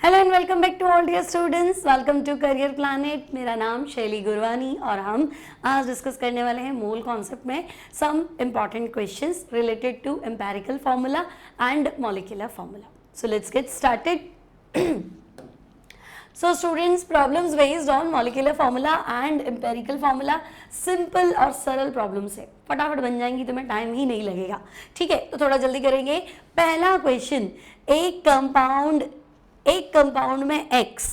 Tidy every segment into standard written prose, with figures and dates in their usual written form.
Hello and welcome back to all dear students, welcome to career planet. मेरा नाम शैली गुरवानी और हम आज डिस्कस करने वाले हैं मोल कॉन्सेप्ट में some important questions related to empirical formula and molecular formula. So let's get started. So students, problems based on molecular formula and empirical formula simple और सरल प्रॉब्लम्स है, फटाफट बन जाएंगी, तुम्हें टाइम ही नहीं लगेगा। ठीक है, तो थोड़ा जल्दी करेंगे। पहला क्वेश्चन, एक कंपाउंड में x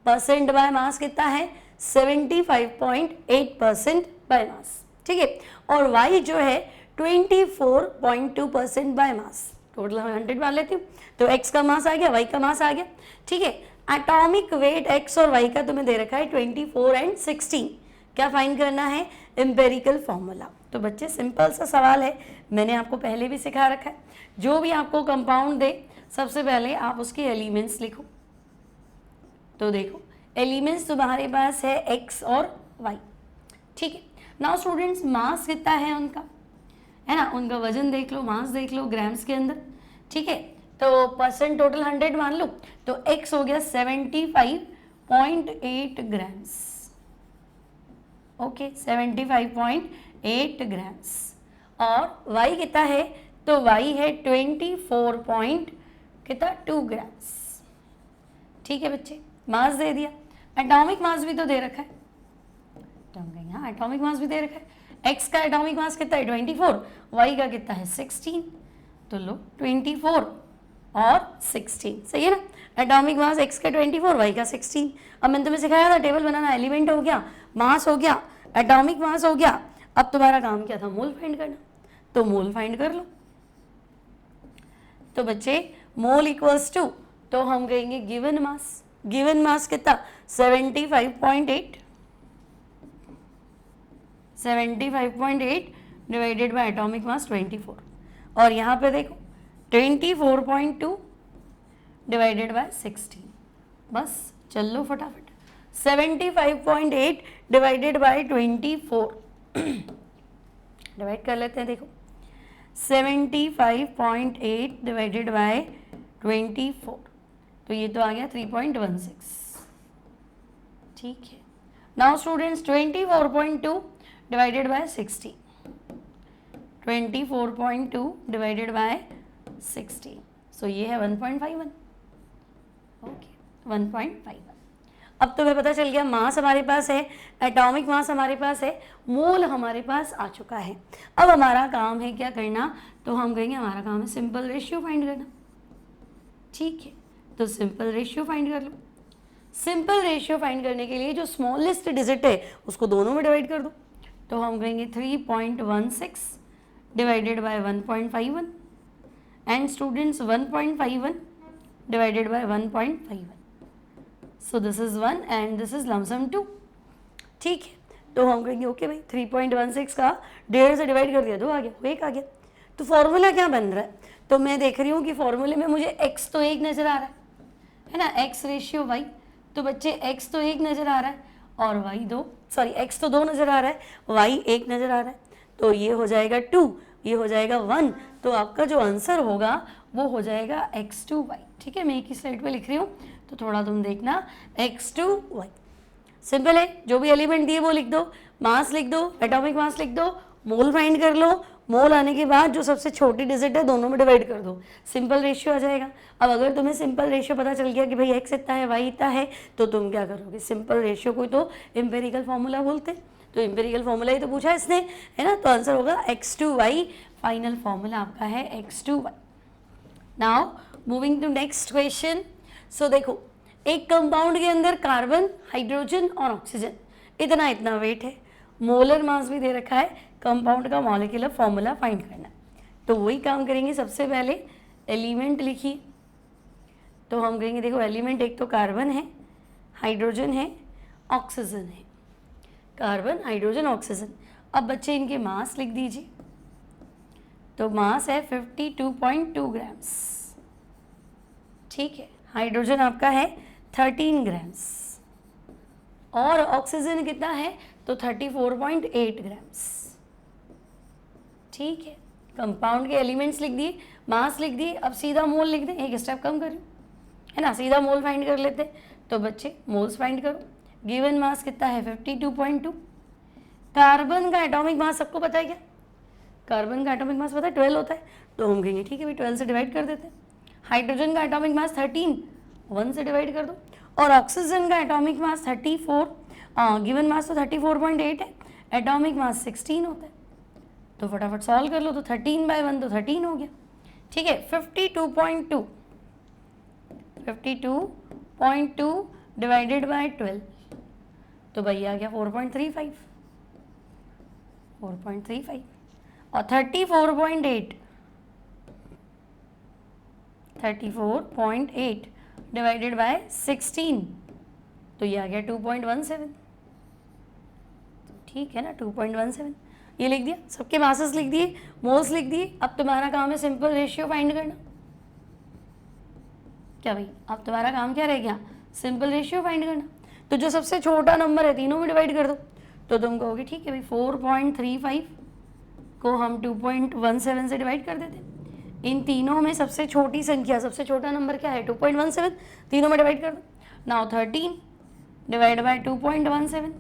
परसेंट बाय मास कितना है 75.8% बाय मास। ठीक है, और y जो है 24.2% बाय मास। टोटल 100 मान लेती हूँ, तो x का मास आ गया, y का मास आ गया। ठीक है, एटॉमिक वेट x और y का तुम्हें दे रखा है 24 एंड 16। क्या फाइंड करना है? Empirical formula. तो बच्चे सिंपल सा सवाल है, मैंने आपको पहले भी सिखा रखा है। जो भी आपको कंपाउंड दे, सबसे पहले आप उसके एलिमेंट्स लिखो। तो देखो, एलिमेंट्स तुम्हारे पास है x और y। ठीक है, नाउ स्टूडेंट्स, मास कितना है उनका, है ना, उनका वजन देख लो, मास देख लो ग्राम्स के अंदर। ठीक है, तो परसेंट टोटल 100 मान लो, तो x हो गया 75.8 ग्राम्स। Okay, 75.8 grams. और y कितना है? तो y है 24.2 ग्राम्स। ठीक है बच्चे, मास दे दिया। एटॉमिक मास भी तो दे रखा है, तो हम कहेंगे हाँ एटॉमिक मास भी दे रखा है। x का एटॉमिक मास कितना है 24, y का कितना है 16। तो लो 24 और 16, सही है ना। एटॉमिक मास x का 24, y का 16। अब मैंने तुम्हें सिखाया था टेबल बनाना, एलिमेंट हो गया, मास हो गया, एटॉमिक मास हो गया। अब तुम्हारा काम क्या था? मोल फाइंड करना। तो मोल फाइंड कर लो। तो बच्चे मोल इक्वल्स टू, तो हम कहेंगे गिवन मास। गिवन मास कितना 75.8 डिवाइडेड बाय एटॉमिक मास 24। और यहाँ पे देखो 24.2 डिवाइडेड बाय 16। बस चल लो फटाफट। 75.8 डिवाइडेड बाय 24 डिवाइड कर लेते हैं। देखो 75.8 डिवाइडेड बाय 24, तो ये तो आ गया 3.16। ठीक है, now students 24.2 divided by 60, 24.2 divided by 60, सो ये है 1.51। ओके, 1.51। अब तुम्हें पता चल गया मास हमारे पास है, एटॉमिक मास हमारे पास है, मोल हमारे पास आ चुका है। अब हमारा काम है क्या करना? तो हम कहेंगे हमारा काम है सिंपल रेशियो फाइंड करना। ठीक है, तो सिंपल रेशियो फाइंड कर लो। सिंपल रेशियो फाइंड करने के लिए जो स्मॉलेस्ट डिजिट है उसको दोनों में डिवाइड कर दो। तो हम कहेंगे 3.16 divided by 1.51 and students 1.51 divided by 1.51। So this is 1 and this is lump sum 2। ठीक है, तो हम कहेंगे ओके भाई 3.16 का 1.5 से डिवाइड कर दिया, 2 आ गया, 1 आ गया। तो फॉर्मूला क्या बन रहा है? तो मैं देख रही हूँ कि फॉर्मूले में मुझे x तो 1 नजर आ रहा है ना, x रेशियो y। तो बच्चे x तो 1 नजर आ रहा है और y 2, सॉरी x तो 2 नजर आ रहा है, y 1 नजर आ रहा है। तो ये हो जाएगा 2, ये हो जाएगा 1। तो आपका जो आंसर होगा वो हो जाएगा x2y। ठीक है, मैं एक ही स्लाइड पे लिख रही हूँ, तो थोड़ा तुम देखना, x2y। सिंपल है, जो भी एलिमेंट दिए वो लिख दो, मास लिख दो, एटॉमिक मास लिख दो, मोल फाइंड कर लो। मोल आने के बाद जो सबसे छोटी डिजिट है दोनों में डिवाइड कर दो, सिंपल रेशियो आ जाएगा। अब अगर तुम्हें सिंपल रेशियो पता चल गया कि भाई x इतना है y इतना है, तो तुम क्या करोगे? सिंपल रेशियो को तो एम्पेरिकल फार्मूला बोलते, तो एम्पेरिकल फार्मूला ही तो पूछा इसने, है ना। तो आंसर होगा x2y। फाइनल फार्मूला आपका है x2y। Now moving to next question. So देखो, एक कंपाउंड के अंदर कार्बन, हाइड्रोजन और ऑक्सीजन, इतना इतना वेट है, मोलर मास भी दे रखा है, कंपाउंड का मॉलिक्यूलर फॉर्मूला फाइंड करना। तो वही काम करेंगे। सबसे पहले एलिमेंट लिखिए। तो हम कहेंगे देखो एलिमेंट एक तो कार्बन है, हाइड्रोजन है, ऑक्सीजन है। Carbon, hydrogen, oxygen. अब बच्चे इनके मास लिख दीजिए। तो मास है 52.2 ग्राम्स। ठीक है, हाइड्रोजन आपका है 13 ग्राम्स और ऑक्सीजन कितना है? तो 34.8 ग्राम्स। ठीक है, कंपाउंड के एलिमेंट्स लिख दिए, मास लिख दिए। अब सीधा मोल लिख दें, एक स्टेप कम करें। है ना, सीधा मोल फाइंड कर लेते हैं। तो बच्चे मोल्स फाइंड करो। गिवन मास कितना है 52.2। कार्बन का एटॉमिक मास सबको पता है क्या? कार्बन का एटॉमिक मास पता है 12 होता है, तो हम कहेंगे ठीक है भाई 12 से डिवाइड कर देते हैं। हाइड्रोजन का एटॉमिक मास 13, 1 से डिवाइड कर दो। और ऑक्सीजन का एटॉमिक मास 34, गिवन मास तो 34.8 है, एटॉमिक मास 16 होता है। तो फटाफट सॉल्व कर लो, तो 13/1 तो 13 हो गया। ठीक है, 52.2 डिवाइडेड बाय 12, तो भाई आ गया 4.35 और 34.8 डिवाइडेड बाय 16, तो ये आ गया 2.17। ठीक है ना, 2.17 ये लिख दिया, सबके मासेस लिख दिए, मोल्स लिख दिए। अब तुम्हारा काम है सिंपल रेशियो फाइंड करना। क्या भाई, अब तुम्हारा काम क्या रह गया? सिंपल रेशियो फाइंड करना। तो जो सबसे छोटा नंबर है तीनों में डिवाइड कर दो, तो तुम कहोगे ठीक है भाई 4.35 को हम 2.17 से डिवाइड कर देते हैं। इन तीनों में सबसे छोटी संख्या, सबसे छोटा नंबर क्या है? 2.17, तीनों में डिवाइड कर दो। नाउ 13 डिवाइड बाय 2.17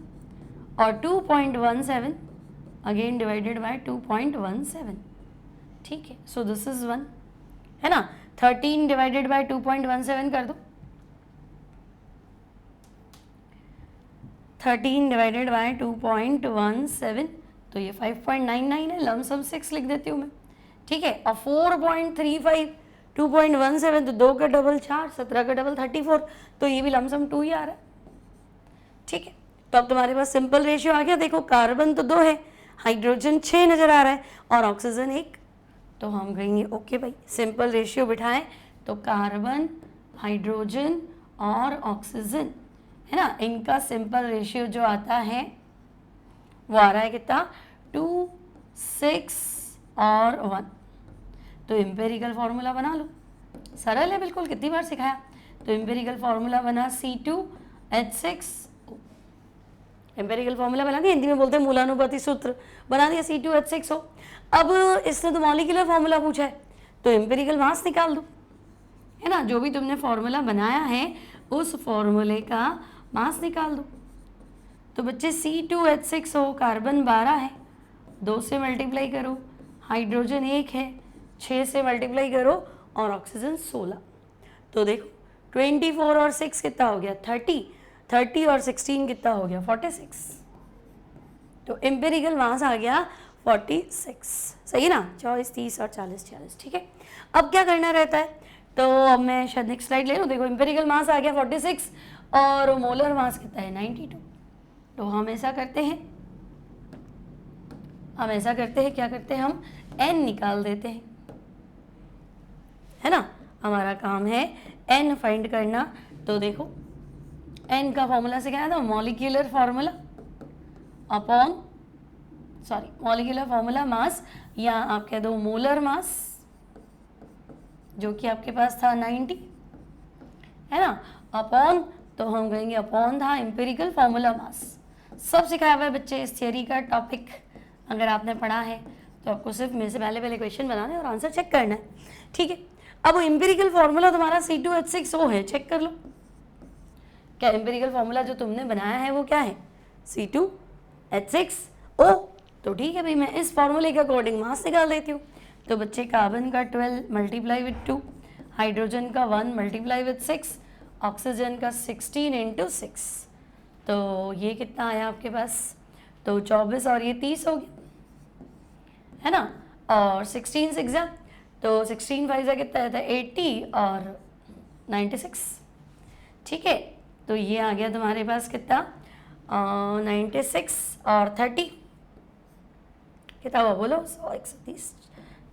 और 2.17 अगेन डिवाइडेड बाय 2.17। ठीक है, सो दिस इज 1, है ना। 13 डिवाइडेड बाय 2.17 कर दो, 13 डिवाइडेड बाय 2.17, तो ये 5.99 है। लमसम 6 लिख देती हूँ मैं। ठीक है, और 4.35 2.17, तो 2 का डबल 4, 17 का डबल 34, तो ये भी लमसम 2 ही आ रहा है। ठीक है, तो अब तुम्हारे पास सिंपल रेशियो आ गया। देखो कार्बन तो 2 है, हाइड्रोजन 6 नजर आ रहा है और ऑक्सीजन 1, तो हम कहेंगे ओके भाई सिंपल रेशियो बिठाएं, तो कार्बन, हाइड्रोजन और ऑक्सीजन, है ना, इनका सिंपल रेशियो जो आता है वो आ रहा है कितना? 2, 6 और 1। तो एम्पेरिकल फॉर्मूला बना लो, सरल है बिल्कुल, कितनी बार सिखाया। तो एम्पेरिकल फॉर्मूला बना C2H6O। एम्पेरिकल फॉर्मूला बना दिया, हिंदी में बोलते हैं मूलानुपाती सूत्र, बना दिया C2H6O। अब इसने तो मॉलिक्यूलर फॉर्मूला पूछा है, तो एम्पेरिकल मास निकाल दो, है ना। जो भी तुमने फॉर्मूला बनाया है उस फॉर्मूले का मास निकाल दो। तो बच्चे C2H6O कार्बन 12 है, 2 से मल्टीप्लाई करो, हाइड्रोजन 1 है, 6 से मल्टीप्लाई करो और ऑक्सीजन 16। तो देखो 24 और 6 कितना हो गया? 30 और 16 कितना हो गया? 46। तो एम्पेरिकल मास आ गया 46, सही ना। 24, 30 और 40, 40। ठीक है, अब क्या करना रहता है? तो अब मैं शायद नेक्स्ट स्लाइड ले लूँ। देखो एम्पेरिकल मास आ गया 46 और मोलर मास कितना है? 92। तो हम ऐसा करते हैं, क्या करते हैं हम? n निकाल देते हैं, है ना। हमारा काम है n फाइंड करना। तो देखो n का फॉर्मूला से क्या था? Molecular formula upon molecular formula mass, या आप कह दो मोलर मास, जो कि आपके पास था 90, है ना, अपॉन, तो हम कहेंगे अपॉन था एम्पिरिकल फॉर्मूला मास। सब सिखाया हुआ है बच्चे, इस थियरी का टॉपिक अगर आपने पढ़ा है तो आपको सिर्फ मेरे से पहले क्वेश्चन बनाना है और आंसर चेक करना है। ठीक है, अब एम्पिरिकल फॉर्मूला तुम्हारा C2H6O है, चेक कर लो। क्या एम्पिरिकल फॉर्मूला जो तुमने बनाया है वो क्या है? C2H6O। तो ठीक है भाई, मैं इस फॉर्मूले के अकॉर्डिंग मास निकाल देती हूँ। तो बच्चे कार्बन का 12 मल्टीप्लाई विथ 2, हाइड्रोजन का 1 मल्टीप्लाई विथ 6, ऑक्सीजन का 16 इंटू 6, तो ये कितना आया आपके पास? तो 24 और ये 30 हो गया, है ना। और 16 6 जा, तो 16 5 जा कितना रहता है? 80 और 96। ठीक है, तो ये आ गया तुम्हारे पास कितना? 96 और 30 कितना हुआ बोलो? 100, 130,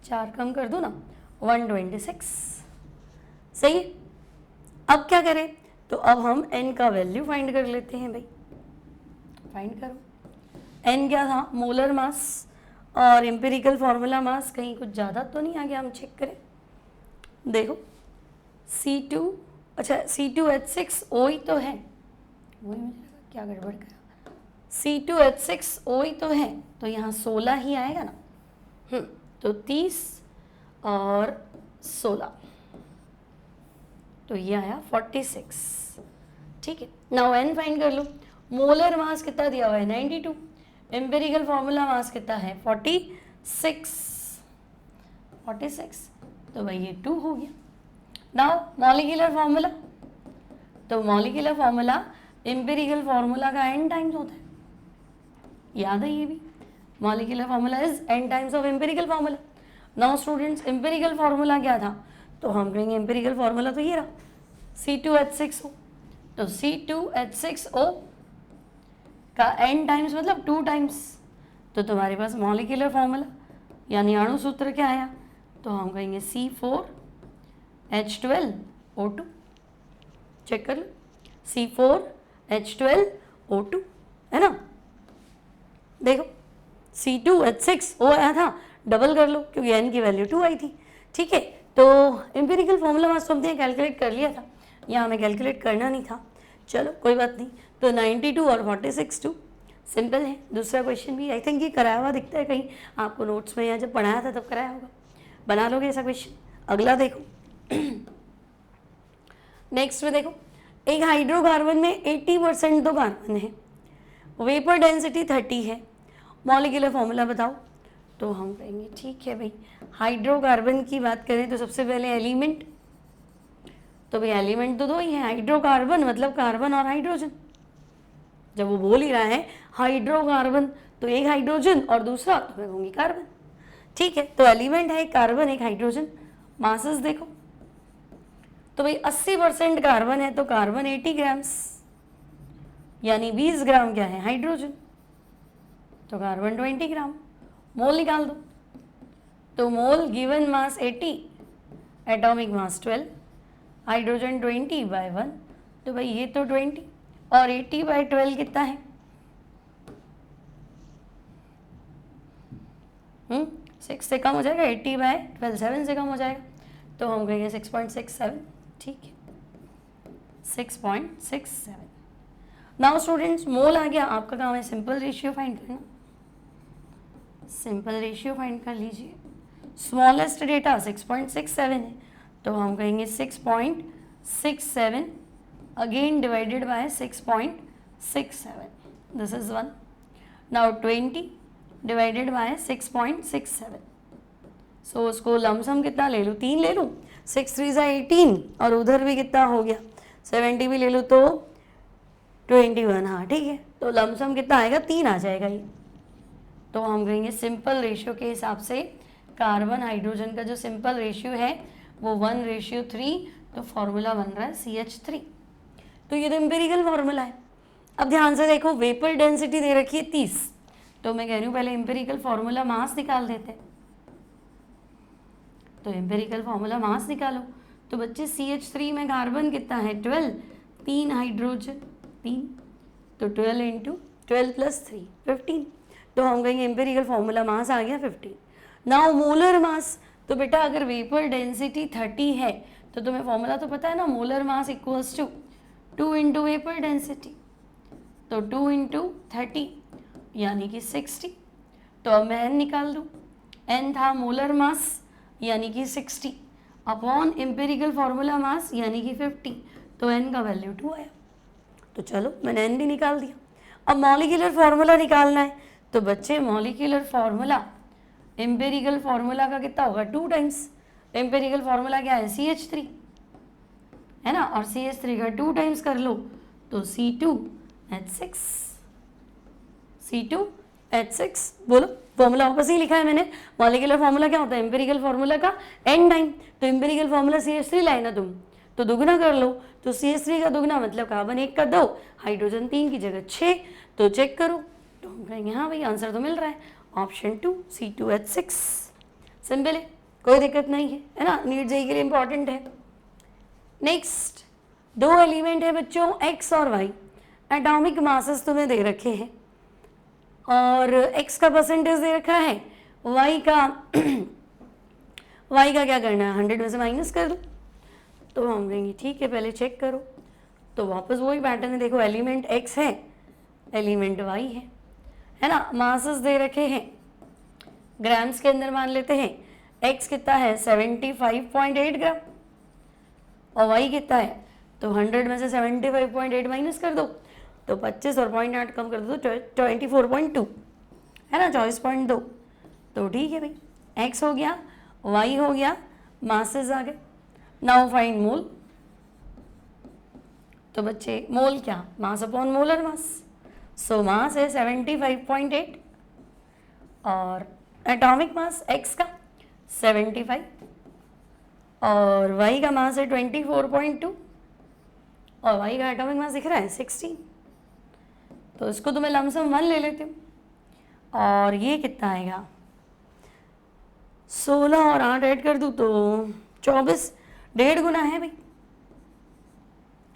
4 कम कर दो ना, 126। सही। अब क्या करें? तो अब हम n का वैल्यू फाइंड कर लेते हैं भाई। फाइंड करो, n क्या था? मोलर मास, और एम्पिरिकल फॉर्मूला मास कहीं कुछ ज़्यादा तो नहीं आ गया? हम चेक करें। देखो C2H6O ही तो है, वही मुझे लगा क्या गड़बड़ करा। C2H6O ही तो है, तो यहाँ 16 ही आएगा ना। तो 30 और 16, तो ये आया 46। ठीक है, नाउ n फाइंड कर लो। मोलर मास कितना दिया हुआ है 92, एम्पेरिकल फॉर्मूला मास कितना है 46, तो भाई ये 2 हो गया। नाउ मॉलिक्यूलर फॉर्मूला, तो मॉलिक्यूलर फॉर्मूला एम्पेरिकल फॉर्मूला का n टाइम्स होता है, याद है ये भी। Molecular formula is n times of empirical formula. Now students empirical formula क्या था, तो हम कहेंगे एम्पेरिकल फॉर्मूला तो ये रहा C2H6O, तो C2H6O का n टाइम्स मतलब 2 टाइम्स, तो तुम्हारे पास मॉलिक्यूलर फॉर्मूला यानी अणु सूत्र क्या आया, तो हम कहेंगे C4H12O2। चेक कर लो, C4H12O2 है ना। देखो C2H6O आया था, डबल कर लो क्योंकि n की वैल्यू 2 आई थी। ठीक है, तो एम्पेरिकल फॉर्मूला मास तो हमने कैलकुलेट कर लिया था, यहाँ हमें कैलकुलेट करना नहीं था, चलो कोई बात नहीं। तो 92 और 46 2 सिंपल है। दूसरा क्वेश्चन भी आई थिंक ये कराया हुआ दिखता है कहीं आपको नोट्स में, या जब पढ़ाया था तब कराया होगा, बना लोगे ऐसा क्वेश्चन। अगला देखो नेक्स्ट में देखो, एक हाइड्रोकार्बन में 80% तो कार्बन है, वेपर डेंसिटी 30 है, मॉलिक्यूलर फॉर्मूला बताओ। तो हम कहेंगे ठीक है भाई, हाइड्रोकार्बन की बात करें तो सबसे पहले एलिमेंट, तो भाई एलिमेंट तो 2 ही है, हाइड्रोकार्बन मतलब कार्बन और हाइड्रोजन। जब वो बोल ही रहा है हाइड्रोकार्बन तो एक हाइड्रोजन और दूसरा तो मैं कहूँगी कार्बन। ठीक है, तो एलिमेंट है एक कार्बन एक हाइड्रोजन। मासेस देखो, तो भाई 80% कार्बन है, तो कार्बन 80 ग्राम्स यानी 20 ग्राम क्या है हाइड्रोजन, तो कार्बन 20 ग्राम। मोल निकाल दो, तो mole given mass 80, atomic mass 12, hydrogen 20/1, तो भाई ये तो 20 और 80/12 कितना है 6 से कम हो जाएगा, 80/12 7 से कम हो जाएगा, तो हम कहेंगे 6.67। ठीक है 6.67। नाउ स्टूडेंट्स मोल आ गया, आपका काम है सिंपल रेशियो फाइंड करना। सिंपल रेशियो फाइंड कर लीजिए, स्मॉलेस्ट डेटा 6.67 है, तो हम कहेंगे 6.67 again divided by 6.67, this is 1। Now 20 divided by 6.67, सो उसको लमसम कितना ले लूँ 3 ले लूँ, 6 3 ज़ा 18 और उधर भी कितना हो गया 70 भी ले लूँ तो 21। हाँ ठीक है, तो लमसम कितना आएगा 3 आ जाएगा ये। तो हम कहेंगे सिंपल रेशियो के हिसाब से कार्बन हाइड्रोजन का जो सिंपल रेशियो है वो 1:3, तो फॉर्मूला बन रहा है CH3। तो ये तो एम्पेरिकल फॉर्मूला है। अब ध्यान से देखो, वेपर डेंसिटी दे रखी है 30, तो मैं कह रही हूँ पहले एम्पेरिकल फॉर्मूला मास निकाल देते हैं। तो एम्पेरिकल फॉर्मूला मास निकालो, तो बच्चे CH3 में कार्बन कितना है 12, 3 हाइड्रोजन 3, तो 12 × 12 + 3 15, तो हम कहेंगे एम्पेरिकल फॉर्मूला मास आ गया 15। नाउ मोलर मास, तो बेटा अगर वेपर डेंसिटी 30 है तो तुम्हें फॉर्मूला तो पता है ना, molar mass equals to 2 × vapour density, तो 2 × 30 यानी कि 60। तो अब मैं n निकाल दूँ, n था मोलर मास यानी कि 60 अपॉन एम्पेरिकल फॉर्मूला मास यानी कि 50, तो n का वैल्यू 2 आया। तो चलो मैंने n भी निकाल दिया। अब मॉलिक्यूलर फार्मूला निकालना है, तो बच्चे मॉलिक्यूलर फार्मूला एम्पेरिकल फार्मूला का कितना होगा 2 टाइम्स। एम्पेरिकल फार्मूला क्या है CH3 है ना, और CH3 का 2 टाइम्स कर लो तो C2H6, C2H6। बोलो फॉर्मूला वापस ही लिखा है मैंने। मॉलिक्यूलर फार्मूला क्या होता है एम्पेरिकल फार्मूला का n टाइम, तो एम्पेरिकल फार्मूला CH3 लाए ना तुम, तो दुगना कर लो, तो CH3 का दुगना मतलब कार्बन 1 का 2, हाइड्रोजन 3 की जगह 6, तो चेक करो, तो हम कहेंगे हाँ भाई आंसर तो मिल रहा है ऑप्शन 2 C2H6। सिंपल है, कोई दिक्कत नहीं है ना, नीट जेईई के लिए इंपॉर्टेंट है। नेक्स्ट 2 एलिमेंट है बच्चों x और y, एटॉमिक मासेस तुम्हें दे रखे हैं और x का परसेंटेज दे रखा है, y का क्या करना है 100 में से माइनस कर दो, तो हम कहेंगे ठीक है पहले चेक करो, तो वापस वही पैटर्न है। देखो एलिमेंट x है, एलिमेंट y है ना, मासेस दे रखे हैं ग्राम्स के अंदर मान लेते हैं, x कितना है 75.8 ग्राम, और y कितना है, तो 100 में से 75.8 माइनस कर दो, तो 25 और 0.8 कम कर दो तो 24.2 है ना, 24.2। तो ठीक है भाई, x हो गया, y हो गया, मासेस आ गए। नाउ फाइंड मोल। तो बच्चे मोल क्या, मास अपॉन मोलर मास। सो मास है 75.8 और एटॉमिक मास x का 75 और y का मास है 24.2 और y का एटॉमिक मास दिख रहा है 16। तो इसको तो मैं लमसम 1 ले लेती हूँ और ये कितना आएगा, 16 और 8 ऐड कर दूँ तो 24, 1.5 गुना है भाई,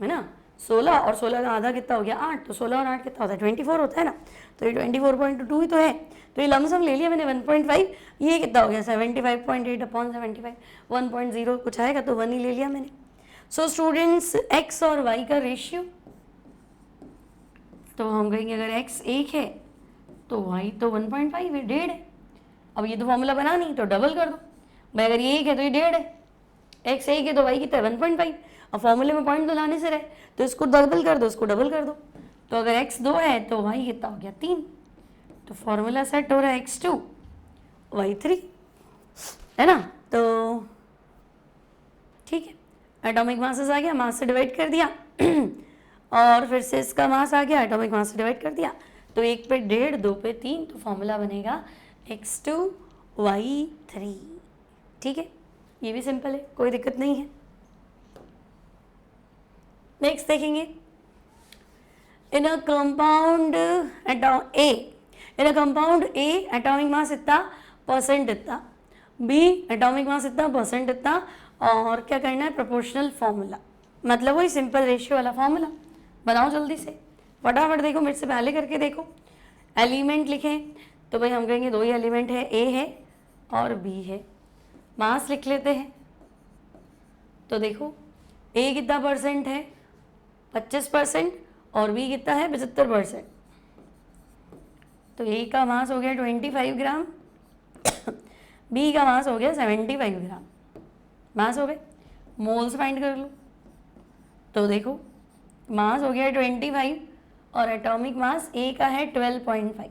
है ना। 16 और 16 का आधा कितना हो गया 8, तो 16 और 8 कितना होता है 24 होता है ना, तो ये 24.2 ही तो है। तो ये लमसम ले लिया मैंने 1.5, ये कितना हो गया 75.8 अपॉन 75, 1.0 कुछ आएगा तो 1 ही ले लिया मैंने। सो स्टूडेंट्स x और y का रेशियो, तो हम कहेंगे अगर x 1 है तो y तो 1.5 है, 1.5 है। अब ये तो फॉर्मूला बना नहीं तो डबल कर दो भाई, अगर ये 1 है तो ये 1.5 है, x 1 है तो y कितना है 1.5। अब फॉर्मूले में पॉइंट तो लाने से रहे तो इसको डबल कर दो, इसको डबल कर दो, तो अगर x 2 है तो y कितना हो गया 3। तो फॉर्मूला सेट हो रहा है x2 y3, है ना। तो ठीक है, एटॉमिक मासेस आ गया, मास से डिवाइड कर दिया और फिर से इसका मास आ गया, एटॉमिक मास से डिवाइड कर दिया, तो 1 पे 1.5, 2 पे 3, तो फॉर्मूला बनेगा x2 y3। ठीक है, ये भी सिंपल है, कोई दिक्कत नहीं है। नेक्स्ट देखेंगे, इन a compound A atomic mass इतना, परसेंट इतना, बी एटॉमिक मास इतना, परसेंट इतना, और क्या करना है प्रोपोर्शनल फॉर्मूला, मतलब वही सिंपल रेशियो वाला फॉर्मूला बनाओ जल्दी से, फटाफट देखो, मेरे से पहले करके देखो। एलिमेंट लिखें तो भाई हम कहेंगे 2 ही एलिमेंट है, ए है और बी है। मास लिख लेते हैं, तो देखो ए कितना परसेंट है 25% और बी कितना है 75%, तो ए का मास हो गया 25 ग्राम बी का मास हो गया 75 ग्राम, मास हो गए। मोल्स फाइंड कर लो, तो देखो मास हो गया 25 और एटॉमिक मास ए का है 12.5,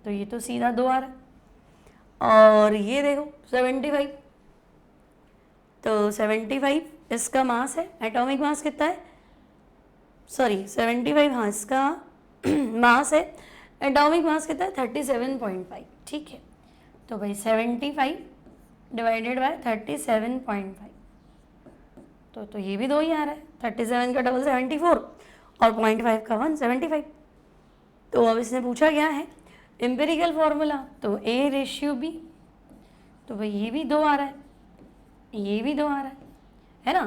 तो ये तो सीधा 2 आ रहा है। और ये देखो 75, तो 75 इसका मास है, एटॉमिक मास कितना है, सॉरी 75, हाँ इसका मास है, एटॉमिक मास कितना है 37.5। ठीक है, तो भाई 75 डिवाइडेड बाय 37.5, तो ये भी 2 ही आ रहा है, 37 का डबल 74 और 0.5 का 175। तो अब इसने पूछा क्या है एम्पिरिकल फॉर्मूला, तो ए रेशियो बी, तो भाई ये भी 2 आ रहा है, ये भी 2 आ रहा है ना।